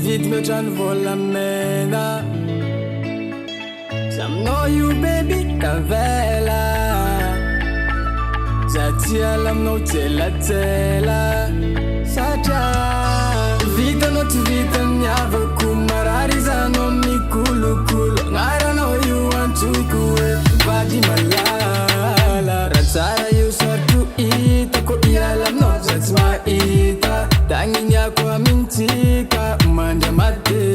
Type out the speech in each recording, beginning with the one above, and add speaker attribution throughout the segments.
Speaker 1: Vite me trano volamena. Some know you baby kavela. Zatia lam no tela tela. Saja vita no tu vita nyava kumarari zano mikulu kulu. I don't know you want to go badi malala. Ratsara you so to eat. Ako ialam no that's my ita. Tanginya kwa mintika manda mate.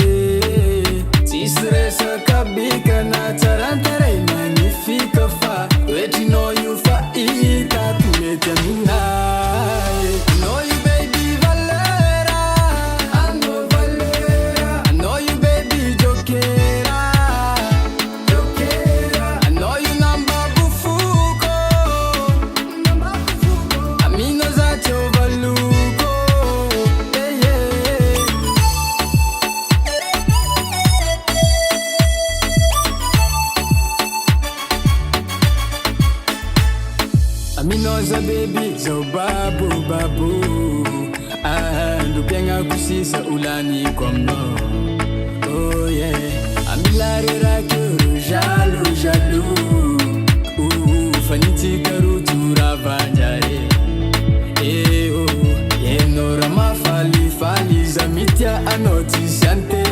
Speaker 1: Tisre sa kabika na tarantare magnifica fa. Let you know you fa ita kumeta minai. Know you baby valera. I know valera. I know you baby jokera. Jokera. I know you number bufuko. Number bufuko. Amino zacho valuko. Yeah, yeah. Amino za baby zo babu babu. Ndupenga kusisa ulani kwa mno. Oh yeah. Amilare rakuru jalu jalu. Faniti karutu ravanjare. Yenora mafali fali zamitia anotisiante.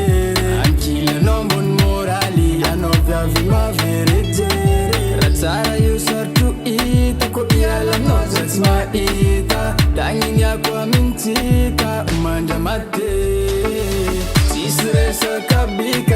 Speaker 1: Ankile nombon morali anovia vima veretere. Ratsara you sortu ita ko iala no that's my ita. Tangin yako mintika manda mate. Tisre sa kabik